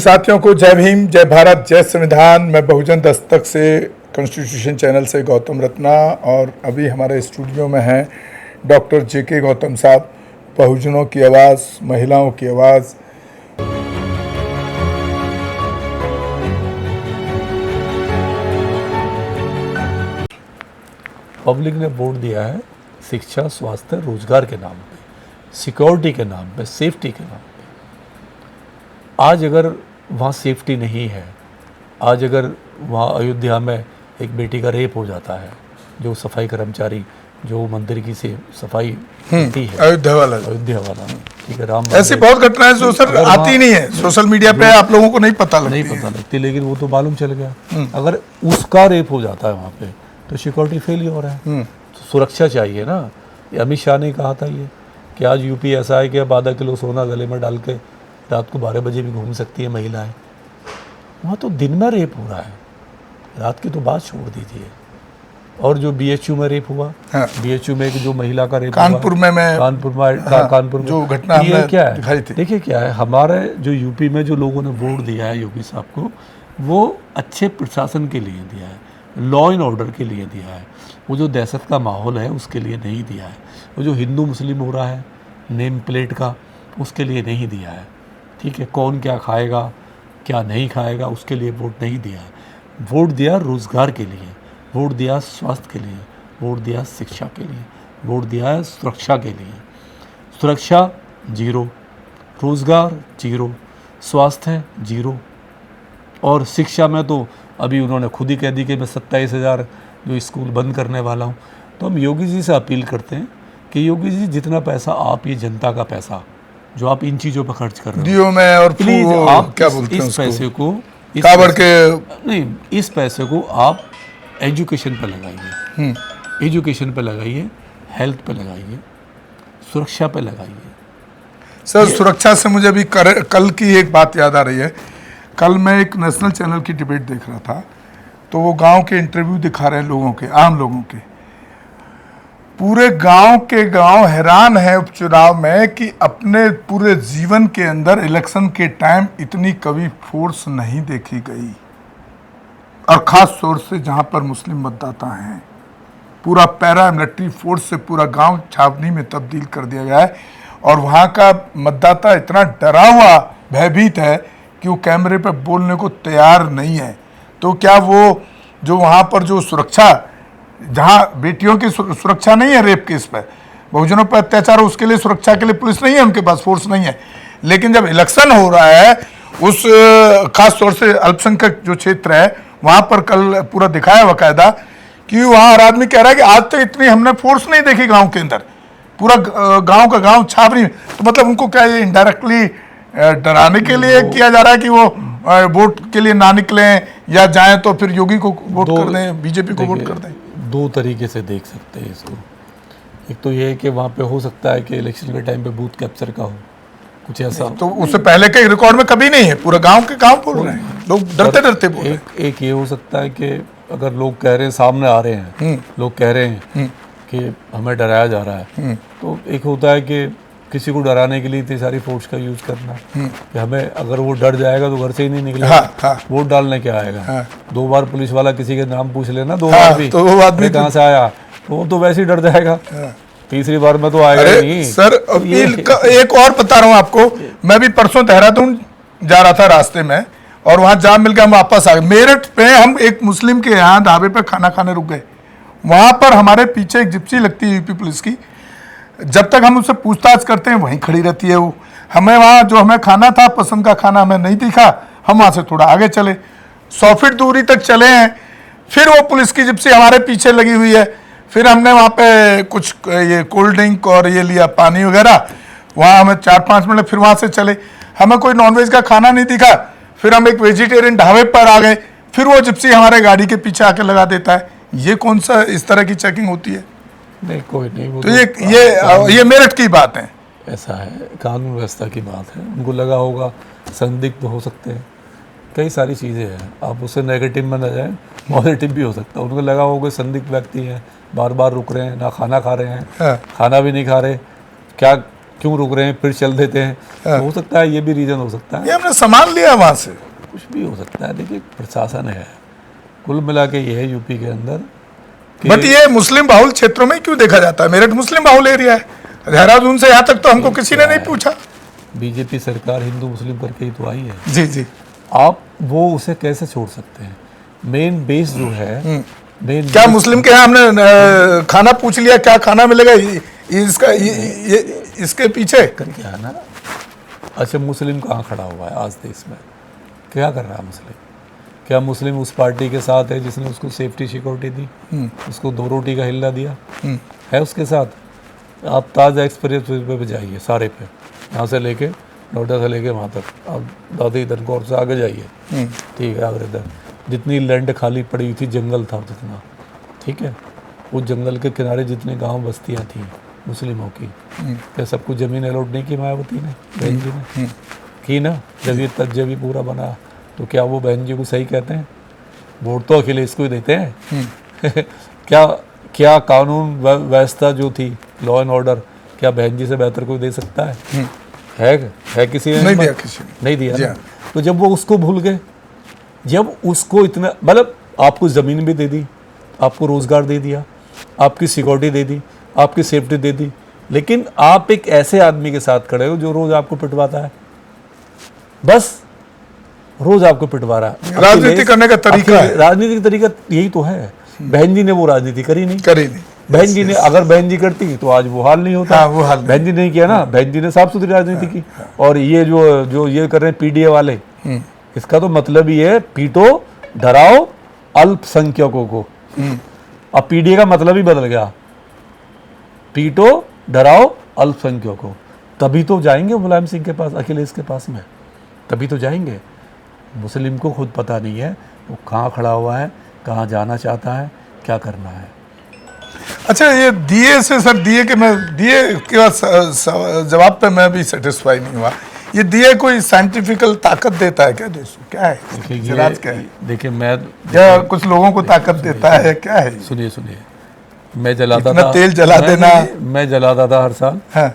साथियों को जय भीम, जय भारत, जय संविधान। मैं बहुजन दस्तक से कॉन्स्टिट्यूशन चैनल से गौतम रत्ना, और अभी हमारे स्टूडियो में हैं डॉक्टर जेके गौतम साहब, बहुजनों की आवाज़, महिलाओं की आवाज़। पब्लिक ने वोट दिया है शिक्षा, स्वास्थ्य, रोजगार के नाम पे, सिक्योरिटी के नाम पे, सेफ्टी के नाम पे। आज अगर वहाँ सेफ्टी नहीं है, आज अगर वहाँ अयोध्या में एक बेटी का रेप हो जाता है, जो सफाई कर्मचारी जो मंदिर की से सफाई करती है, अयोध्या वाला ठीक है, राम ऐसी बहुत घटनाएं जो सर आती नहीं है सोशल मीडिया पे, आप लोगों को नहीं पता लगती, लेकिन वो तो मालूम चल गया। अगर उसका रेप हो जाता है वहाँ पे तो सिक्योरिटी फेल हो रहा है, तो सुरक्षा चाहिए ना। अमित शाह ने कहा था ये कि आज यूपी ऐसा है कि अब आधा किलो सोना गले में डाल के रात को 12 बजे भी घूम सकती है महिलाएं। वहाँ तो दिन में रेप हो रहा है, रात की तो बात छोड़ दीजिए। और जो बीएचयू में रेप हुआ, हाँ। बीएचयू में एक जो महिला का रेप कानपुर हुआ, में कानपुर में जो घटना ये क्या है, देखिए क्या है, हमारे जो यूपी में जो लोगों ने वोट दिया है योगी साहब को, वो अच्छे प्रशासन के लिए दिया है, लॉ एंड ऑर्डर के लिए दिया है। वो जो दहशत का माहौल है उसके लिए नहीं दिया है। वो जो हिंदू मुस्लिम हो रहा है नेम प्लेट का, उसके लिए नहीं दिया है। ठीक है, कौन क्या खाएगा क्या नहीं खाएगा उसके लिए वोट नहीं दिया है। वोट दिया रोज़गार के लिए, वोट दिया स्वास्थ्य के लिए, वोट दिया शिक्षा के लिए, वोट दिया सुरक्षा के लिए। सुरक्षा जीरो, रोज़गार जीरो, स्वास्थ्य जीरो, और शिक्षा में तो अभी उन्होंने खुद ही कह दी कि मैं 27,000 जो स्कूल बंद करने वाला हूँ। तो हम योगी जी से अपील करते हैं कि योगी जी जितना पैसा आप, ये जनता का पैसा जो आप इन चीज़ों पर खर्च कर रहे हो, में और प्लीज़ आप क्या बोलते हैं इस पैसे को, नहीं, इस पैसे को आप एजुकेशन पर लगाइए, एजुकेशन पर लगाइए, हेल्थ पर लगाइए, सुरक्षा पर लगाइए। सर सुरक्षा से मुझे अभी कल की एक बात याद आ रही है। कल मैं एक नेशनल चैनल की डिबेट देख रहा था, तो वो गांव के इंटरव्यू दिखा रहे हैं लोगों के, आम लोगों के। पूरे गांव के गांव हैरान है उपचुनाव में कि अपने पूरे जीवन के अंदर इलेक्शन के टाइम इतनी कभी फोर्स नहीं देखी गई, और ख़ास तौर से जहां पर मुस्लिम मतदाता हैं। पूरा पैरा मिलिट्री फोर्स से पूरा गांव छावनी में तब्दील कर दिया गया है, और वहां का मतदाता इतना डरा हुआ, भयभीत है कि वो कैमरे पर बोलने को तैयार नहीं है। तो क्या वो जो वहाँ पर जो सुरक्षा, जहाँ बेटियों की सुरक्षा नहीं है रेप केस पर, बहुजनों पर अत्याचार हो, उसके लिए सुरक्षा के लिए पुलिस नहीं है, उनके पास फोर्स नहीं है। लेकिन जब इलेक्शन हो रहा है, उस खास तौर से अल्पसंख्यक जो क्षेत्र है वहाँ पर कल पूरा दिखाया बाकायदा कि वहाँ हर आदमी कह रहा है कि आज तक इतनी हमने फोर्स नहीं देखी गाँव के अंदर, पूरा गाँव का गाँव छावनी। तो मतलब उनको क्या ये इनडायरेक्टली डराने के लिए किया जा रहा है कि वो वोट के लिए ना निकलें, या जाएं तो फिर योगी को वोट कर दें, बीजेपी को वोट कर दें? दो तरीके से देख सकते हैं इसको। एक तो ये है कि वहाँ पे हो सकता है कि इलेक्शन के टाइम पे बूथ कैप्चर का हो कुछ ऐसा, तो उससे पहले के रिकॉर्ड में कभी नहीं है। पूरा गांव के गांव बोल रहे हैं, लोग डरते डरते बोल रहे हैं। एक ये हो सकता है कि अगर लोग कह रहे हैं, सामने आ रहे हैं लोग कह रहे हैं कि हमें डराया जा रहा है, तो एक होता है कि किसी को डराने के लिए इतनी सारी फोर्स का यूज करना कि हमें, अगर वो डर जाएगा तो घर से ही नहीं निकलेगा, वोट डालने क्या आएगा। 2 बार पुलिस वाला किसी के नाम पूछ लेना, 2 बार भी, तो वो आदमी कहाँ से आया, तो वो तो वैसे ही डर जाएगा। तीसरी बार में तो आएगा नहीं। सर एक और बता रहा हूँ आपको, मैं भी परसों देहरादून जा रहा था, रास्ते में, और वहाँ जाम मिल गया, हम वापस आ गए। मेरठ पे हम एक मुस्लिम के यहाँ ढाबे पे खाना खाने रुक गए। वहाँ पर हमारे पीछे एक जिप्सी लगती है यूपी पुलिस की, जब तक हम उससे पूछताछ करते हैं वहीं खड़ी रहती है वो। हमें वहाँ जो हमें खाना था, पसंद का खाना हमें नहीं दिखा, हम वहाँ से थोड़ा आगे चले, 100 फीट दूरी तक चले हैं, फिर वो पुलिस की जिप्सी हमारे पीछे लगी हुई है। फिर हमने वहाँ पे कुछ ये कोल्ड ड्रिंक और ये लिया, पानी वगैरह, वहाँ हमें 4-5 मिनट, फिर वहाँ से चले, हमें कोई नॉनवेज का खाना नहीं दिखा, फिर हम एक वेजिटेरियन ढाबे पर आ गए, फिर वो जिप्सी हमारे गाड़ी के पीछे आके लगा देता है। ये कौन सा इस तरह की चेकिंग होती है? नहीं, कोई नहीं। तो ये मेरठ की बात है, ऐसा है, कानून व्यवस्था की बात है। उनको लगा होगा संदिग्ध हो सकते हैं, कई सारी चीज़ें हैं, आप उससे नेगेटिव में न जाएं, पॉजिटिव भी हो सकता है। उनको लगा होगा संदिग्ध व्यक्ति हैं, बार बार रुक रहे हैं, ना खाना खा रहे हैं, खाना भी नहीं खा रहे, क्या क्यों रुक रहे हैं, फिर चल देते हैं। तो हो सकता है ये भी रीज़न हो सकता है, ये हमने सामान लिया वहाँ से। कुछ भी हो सकता है। देखिए प्रशासन है, कुल मिला के ये है यूपी के अंदर कि बट ये मुस्लिम बाहुल क्षेत्रों में क्यों देखा जाता है? मेरठ मुस्लिम बाहुल एरिया है, देहरादून से यहाँ तक तो हमको किसी ने नहीं पूछा। बीजेपी सरकार हिंदू मुस्लिम करके ही तो आई है। जी जी। आप वो उसे कैसे छोड़ सकते हैं? मेन बेस जो है, मेन क्या मुस्लिम के यहाँ हमने खाना पूछ लिया क्या खाना मिलेगा, इसका ये इसके पीछे क्या है ना। अच्छा, मुस्लिम कहाँ खड़ा हुआ है आज देश में? क्या कर रहा है मुस्लिम? क्या मुस्लिम उस पार्टी के साथ है जिसने उसको सेफ्टी सिक्योरिटी दी, उसको 2 रोटी का हिल्ला दिया है उसके साथ? आप ताज एक्सप्रेस पे जाइए, सारे पे, यहाँ से लेके नोएडा से लेके वहाँ तक, आप दादी दनकौर से आगे जाइए, ठीक है, आगे तक जितनी लैंड खाली पड़ी हुई थी, जंगल था जितना, ठीक है, उस जंगल के किनारे जितने गांव बस्तियां थी मुस्लिमों की, क्या सब कुछ ज़मीन अलॉट नहीं की मायावती ने, बहन जी ने की ना? जब ये तजवी पूरा बना तो क्या वो बहन जी को सही कहते हैं? वोट तो अखिलेश को ही देते हैं। क्या कानून व्यवस्था जो थी, लॉ एंड ऑर्डर, क्या बहन जी से बेहतर कोई दे सकता है? है किसी ने? नहीं दिया, किसी ने नहीं दिया ना। तो जब वो उसको भूल गए, जब उसको इतना, मतलब आपको ज़मीन भी दे दी, आपको रोज़गार दे दिया, आपकी सिक्योरिटी दे दी, आपकी सेफ्टी दे दी, लेकिन आप एक ऐसे आदमी के साथ खड़े हो जो रोज़ आपको पिटवाता है, बस रोज़ आपको पिटवा रहा है। राजनीति करने का तरीका है। राजनीति का तरीका यही तो है। बहन जी ने वो राजनीति करी नहीं। बहन जी ने, अगर बहन जी करती तो आज वो हाल नहीं होता। हाँ, वो हाल बहन जी ने नहीं किया ना, बहन जी ने साफ सुथरी राजनीति की। और ये जो ये कर रहे हैं पीडीए वाले, इसका तो मतलब ही है पीटो, डराओ अल्पसंख्यकों को। अब पीडीए का मतलब ही बदल गया, पीटो डराओ अल्पसंख्यकों को। तभी तो जाएंगे मुलायम सिंह के पास, अखिलेश के पास में, तभी तो जाएंगे। मुस्लिम को खुद पता नहीं है वो कहाँ खड़ा हुआ है, कहाँ जाना चाहता है, क्या करना है। अच्छा, ये दिए से सर, दिए के जवाब पे मैं भी सेटिस्फाई नहीं हुआ। ये दिए कोई साइंटिफिकल ताकत देता है क्या देश को? क्या है राज, क्या है? देखिए मैं, क्या कुछ लोगों को ताकत देता है, क्या है? सुनिए, मैं जलाता था, तेल जला देना, मैं जलाता था हर साल। हाँ।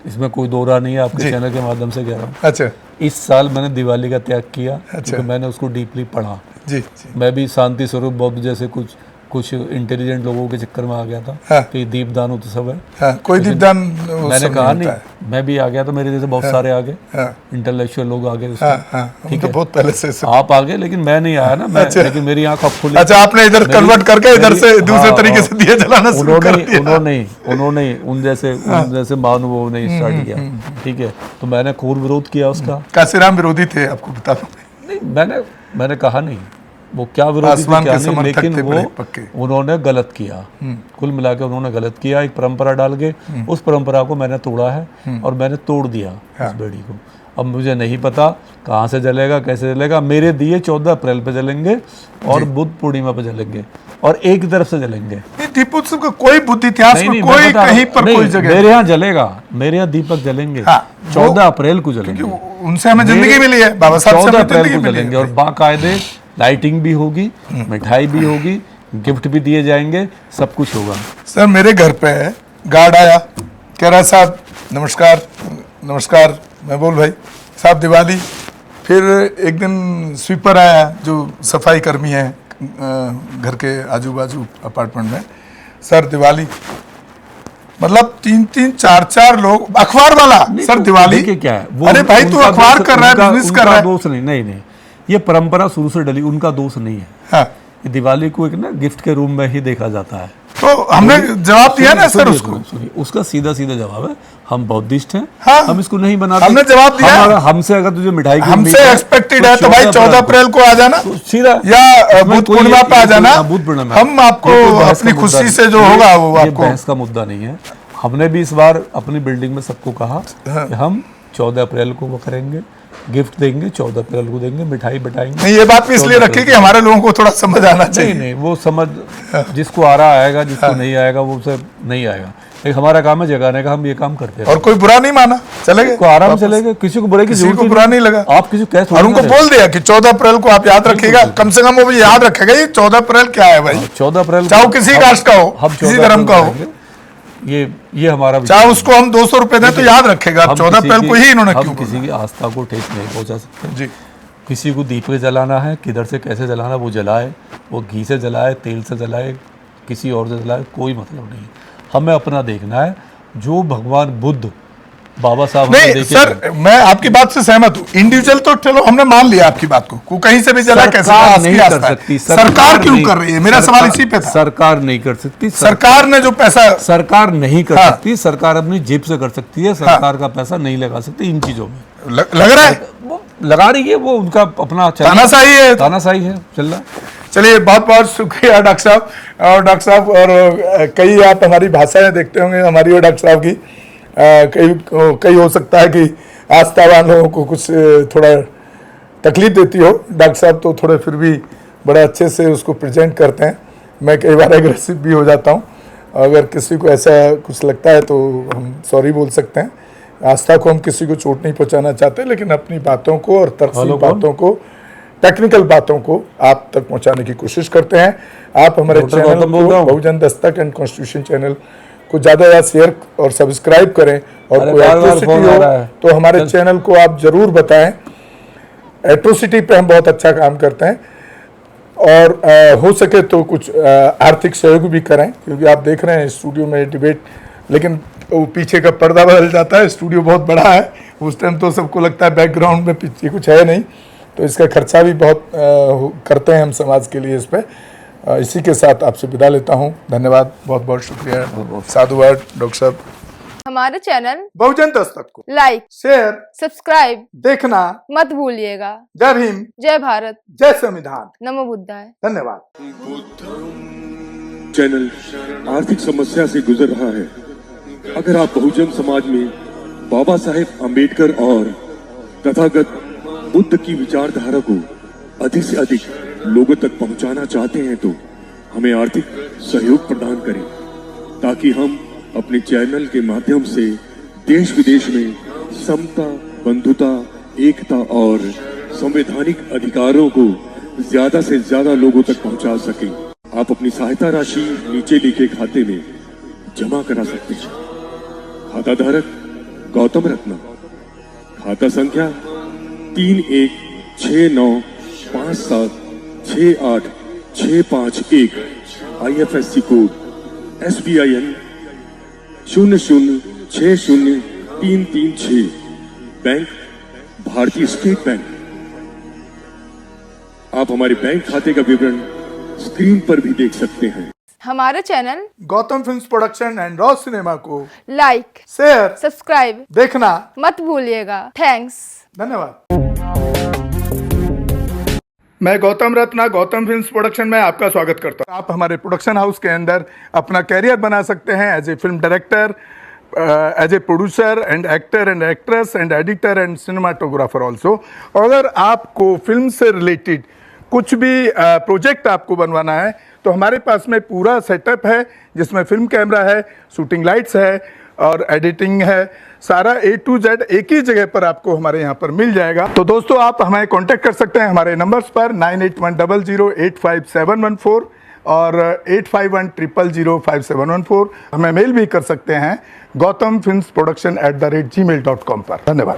इसमें कोई दो राह नहीं है, आपके चैनल के माध्यम से कह रहा हूँ। अच्छा। इस साल मैंने दिवाली का त्याग किया, अच्छा। क्योंकि मैंने उसको डीपली पढ़ा। जी। मैं भी शांति स्वरूप बौद्ध जैसे कुछ इंटेलिजेंट लोगों के चक्कर में आ गया था। हाँ। तो ये दीपदान उत्सव है। हाँ, कोई दीपदान मैंने कहा नहीं, मैं भी आ गया था, मेरे जैसे बहुत सारे आ गए, इंटेलेक्चुअल लोग आ गए। ठीक है, बहुत पहले से आप आ गए, लेकिन मैं नहीं आया ना। लेकिन मेरी आंख अब खुली। अच्छा, आपने इधर कन्वर्ट करके इधर से दूसरे तरीके से दिए जलाना शुरू कर दिया। उन्होंने उन जैसे महानुभावों ने स्टार्ट किया, ठीक है। तो मैंने खूब विरोध किया उसका। काशीराम विरोधी थे, आपको बता दूं। नहीं, मैंने कहा नहीं वो क्या विरोधी थे, क्या नहीं, लेकिन वो उन्होंने गलत किया। कुल मिला के उन्होंने गलत किया, एक परंपरा डाल के उस परंपरा को मैंने तोड़ा है, और मैंने तोड़ दिया उस बेड़ी को। अब मुझे नहीं पता कहाँ से जलेगा, कैसे जलेगा। मेरे दिए 14 अप्रैल पे जलेंगे और बुद्ध पूर्णिमा पे जलेंगे, और एक तरफ से जलेंगे। दीपोत्सव का कोई बुद्ध इतिहास में कोई कहीं पर कोई जगह मेरे यहाँ जलेगा, मेरे यहाँ दीपक जलेंगे। 14 अप्रैल को जलेंगे, उनसे हमें जिंदगी मिली है बाबा साहब। 14 अप्रैल को जलेंगे, और बाकायदे लाइटिंग भी होगी, मिठाई भी होगी, गिफ्ट भी दिए जाएंगे, सब कुछ होगा। सर, मेरे घर पे गार्ड आया, कह रहा साहब नमस्कार। मैं बोल भाई साहब दिवाली। फिर एक दिन स्वीपर आया जो सफाई कर्मी है घर के आजू बाजू अपार्टमेंट में, सर दिवाली। मतलब 3-3, 4-4 लोग, अखबार वाला, सर दिवाली क्या है? अरे भाई तू अखबार कर रहा है, बिजनेस कर रहा है। दोष नहीं, ये परंपरा शुरू से डली, उनका दोष नहीं है। हाँ। दिवाली को एक ना गिफ्ट के रूम में ही देखा जाता है। तो हमने जवाब दिया ना सर उसको। उसका सीधा जवाब है, हम बौद्धिस्ट हैं। हाँ, हम इसको नहीं बनाते। हमने जवाब दिया। हमसे अगर तुझे मिठाई हमसे एक्सपेक्टेड है तो भाई 14 अप्रैल को आ जाना, सीधा, या बुद्ध पूर्णिमा पे आ जाना। हम आपको अपनी खुशी से जो होगा वो आपको। बहस का मुद्दा नहीं है। हमने भी इस बार अपनी बिल्डिंग में सबको कहा कि हम 14 अप्रैल को वो करेंगे, गिफ्ट देंगे, 14 अप्रैल को देंगे, मिठाई बटाएंगे। नहीं, ये बात भी इसलिए रखी कि हमारे लोगों को थोड़ा समझ आना चाहिए। नहीं, वो समझ जिसको आ रहा आएगा, जिसको नहीं आएगा वो उसे नहीं आएगा। लेकिन हमारा काम है जगाने का, हम ये काम करते हैं। और कोई बुरा नहीं माना, चलेगा, को आराम चलेगा, किसी को बुरे की किसी को बुरा नहीं लगा। आप किसी को और उनको बोल दिया कि 14 अप्रैल को आप याद रखिएगा, कम से कम वो भी याद रखेगा ये 14 अप्रैल क्या है भाई। 14 अप्रैल चाहे किसी कास्ट का हो, किसी धर्म का हो। ये हमारा चाहे विचार उसको हम 200 रुपए दें तो याद रखेगा हम 14 किसी अप्रैल की- को ही इन्होंने हम क्यों किसी की आस्था को ठेस नहीं पहुंचा सकते। जी किसी को दीपक जलाना है, किधर से कैसे जलाना वो जलाए, वो घी से जलाए, तेल से जलाए, किसी और से जलाए, कोई मतलब नहीं। हमें अपना देखना है, जो भगवान बुद्ध बाबा साहब हमें नहीं देखे सर, मैं आपकी बात से सहमत हूँ। इंडिविजुअल तो चलो हमने मान लिया आपकी बात को कहीं से भी जला कैसे सरकार उसकी नहीं कर आस्था है। सकती। सरकार क्यों नहीं- कर रही है? मेरा सवाल इसी पे था। सरकार नहीं कर सकती। सरकार ने जो पैसा सरकार नहीं कर हाँ। सकती। सरकार अपनी जेब से कर सकती है। सरकार का पैसा नहीं लगा सकती इन चीजों में। लग रहा है वो लगा रही है, वो उनका अपना तानाशाही है। तानाशाही है, चल रहा है। चलिए बहुत बहुत शुक्रिया डॉक्टर साहब। और डॉक्टर साहब और कई आप हमारी भाषाएं देखते होंगे हमारी और डॉक्टर साहब की, कई हो सकता है कि आस्थावान लोगों को कुछ थोड़ा तकलीफ देती हो। डॉक्टर साहब तो थोड़े फिर भी बड़े अच्छे से उसको प्रेजेंट करते हैं। मैं कई बार एग्रेसिव भी हो जाता हूँ। अगर किसी को ऐसा कुछ लगता है तो हम सॉरी बोल सकते हैं। आस्था को हम किसी को चोट नहीं पहुंचाना चाहते, लेकिन अपनी बातों को और तर्कशील बातों को, टेक्निकल बातों को आप तक पहुंचाने की कोशिश करते हैं। आप हमारे चैनल को बहुजन दस्तक एंड कॉन्स्टिट्यूशन चैनल को ज़्यादा शेयर और सब्सक्राइब करें, और कोई एट्रोसिटी हो तो हमारे चैनल को आप ज़रूर बताएं। एट्रोसिटी पे हम बहुत अच्छा काम करते हैं, और हो सके तो कुछ आर्थिक सहयोग भी करें, क्योंकि आप देख रहे हैं स्टूडियो में डिबेट, लेकिन वो पीछे का पर्दा बदल जाता है। स्टूडियो बहुत बड़ा है, उस टाइम तो सबको लगता है बैकग्राउंड में पीछे कुछ है नहीं, तो इसका खर्चा भी बहुत करते हैं हम समाज के लिए इस पर। इसी के साथ आपसे विदा लेता हूँ। धन्यवाद, बहुत बहुत शुक्रिया, साधुवाद डॉक्टर साहब। हमारे चैनल बहुजन दस्तक को लाइक, शेयर, सब्सक्राइब देखना मत भूलिएगा। जय भीम, जय भारत, जय संविधान, नमो बुद्धाय। धन्यवाद। चैनल आर्थिक समस्या से गुजर रहा है। अगर आप बहुजन समाज में बाबा साहेब अम्बेडकर और तथागत बुद्ध की विचारधारा को अधिक से अधिक लोगों तक पहुंचाना चाहते हैं तो हमें आर्थिक सहयोग प्रदान करें, ताकि हम अपने चैनल के माध्यम से देश विदेश में समता, बंधुता, एकता और संवैधानिक अधिकारों को ज्यादा से ज्यादा लोगों तक पहुंचा सकें। आप अपनी सहायता राशि नीचे लिखे खाते में जमा करा सकते हैं। खाता धारक गौतम रत्ना, खाता संख्या 3169576865 IFSC कोड SBIN 0060336, बैंक भारतीय स्टेट बैंक। आप हमारे बैंक खाते का विवरण स्क्रीन पर भी देख सकते हैं। हमारे channel Gautam films production and raw cinema को लाइक, शेयर, सब्सक्राइब देखना मत भूलिएगा। थैंक्स। धन्यवाद। मैं गौतम रत्ना गौतम फिल्म्स प्रोडक्शन में आपका स्वागत करता हूं। आप हमारे प्रोडक्शन हाउस के अंदर अपना कैरियर बना सकते हैं as a film director, as a producer and actor and actress and editor and cinematographer also. अगर आपको फिल्म से रिलेटेड कुछ भी प्रोजेक्ट आपको बनवाना है तो हमारे पास में पूरा सेटअप है, जिसमें फिल्म कैमरा है, शूटिंग लाइट्स है और एडिटिंग है। सारा A to Z एक ही जगह पर आपको हमारे यहाँ पर मिल जाएगा। तो दोस्तों आप हमें कांटेक्ट कर सकते हैं हमारे नंबर्स पर 9810085714 और 8510005714। हमें मेल भी कर सकते हैं gautamfilmsproduction@gmail.com पर। धन्यवाद।